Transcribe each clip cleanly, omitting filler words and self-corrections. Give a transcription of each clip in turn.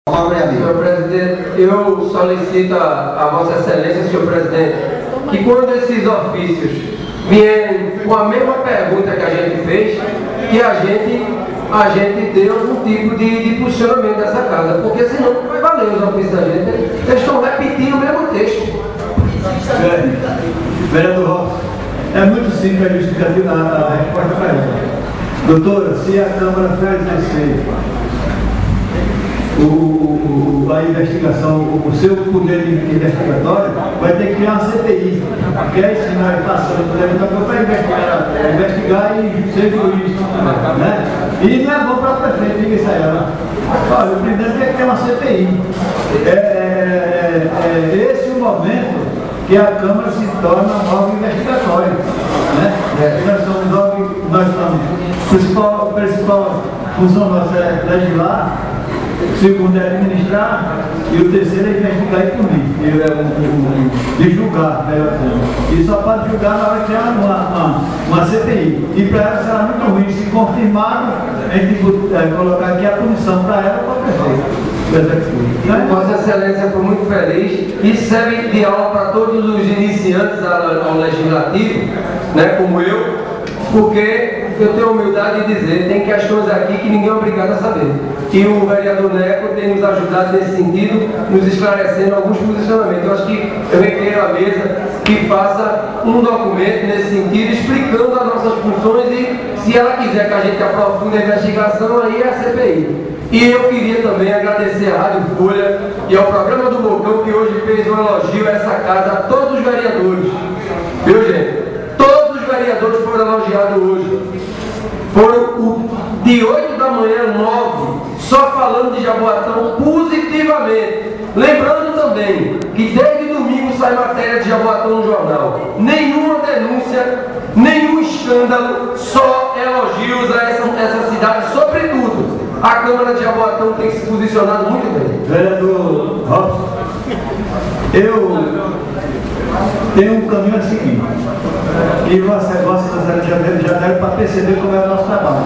Senhor presidente, eu solicito a Vossa Excelência, senhor presidente, que quando esses ofícios vierem com a mesma pergunta que a gente fez, que a gente dê algum tipo de posicionamento dessa casa, porque senão não vai valer os ofícios da gente. Eles estão repetindo o mesmo texto. Vereador Robson, é muito simples a justificativa, a resposta para isso. Doutora, se a Câmara for exercer a investigação, o seu poder investigatório, vai ter que criar uma CPI, que é isso que nós passamos do legislador para investigar e ser juiz. Né? E não é bom para o prefeito, diga isso aí. Olha, o presidente tem que ter uma CPI. Esse é o momento que a Câmara se torna um órgão investigatório. Né? Nós somos, a principal função nossa é legislar, o segundo é administrar e o terceiro é investigar e punir, e julgar, melhor dizendo. E só pode julgar na hora que há uma CPI. E para ela será muito ruim, se confirmado, a gente colocar aqui a punição para ela para o prefeito. Vossa Excelência foi muito feliz. Isso serve de aula para todos os iniciantes ao legislativo, né, como eu, porque eu tenho a humildade de dizer, tem questões aqui que ninguém é obrigado a saber. E o vereador Neco tem nos ajudado nesse sentido, nos esclarecendo alguns posicionamentos. Eu acho que eu requeiro à mesa que faça um documento nesse sentido, explicando as nossas funções e, se ela quiser que a gente aprofunde a investigação, aí é a CPI. E eu queria também agradecer à Rádio Folha e ao programa do Bocão, que hoje fez um elogio a essa casa, a todos os vereadores. Viu, gente? Todos os vereadores foram elogiados hoje. Foram de 8 da manhã às 9, só falando de Jaboatão positivamente. Lembrando também que desde domingo sai matéria de Jaboatão no jornal. Nenhuma denúncia, nenhum escândalo, só elogios a essa cidade, sobretudo. A Câmara de Jaboatão tem se posicionado muito bem. Vereador Robson, eu tenho um caminho seguinte, e Vossa Excelência já deve para perceber como é o nosso trabalho.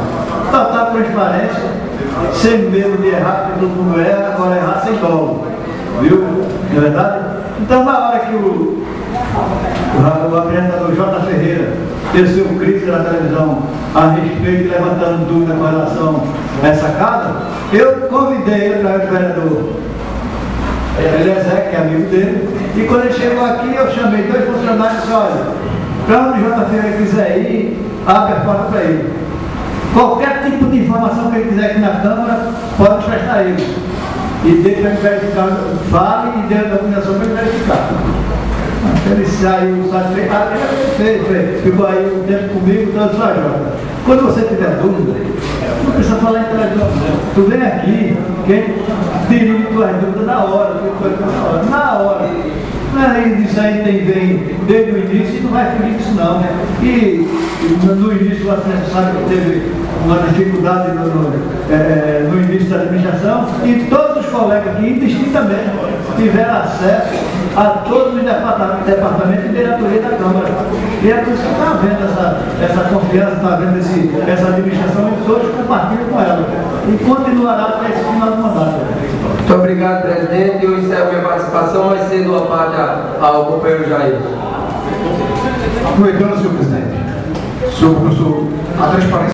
Total transparência, sem medo de errar, porque todo mundo erra, agora errar sem dolo. Viu? Não é verdade? Então, na hora que o apresentador J. Ferreira teceu crítica na televisão a respeito, levantando dúvida com relação a essa casa, eu convidei ele para o vereador Eliezer, que é amigo dele, e quando ele chegou aqui, eu chamei 2 funcionários e disse: olha, para onde o J. Ferreira quiser ir, abre a porta para ele. Qualquer tipo de informação que ele quiser aqui na Câmara, pode prestar a ele. E dele para verificar, fale e dê a documentação para ele verificar. Ele saiu satisfeito, ficou aí um tempo comigo, então só Jota. Quando você tiver dúvida, não precisa falar em televisão. Tu vem aqui, quem dirige tuas dúvidas na hora, na hora. Isso aí vem desde o início e não vai fugir disso não, né? E no início você sabe que teve uma dificuldade no início da administração, e todos os colegas aqui, indistintamente, tiveram acesso a todos os departamentos e diretoria da Câmara. E é por isso que está havendo essa confiança, está havendo essa administração, e todos compartilham com ela. E continuará até esse final do mandato. Muito obrigado, presidente. Eu encerro minha participação, mais cedo a parte ao companheiro Jair. Aproveitando, senhor presidente, a transparência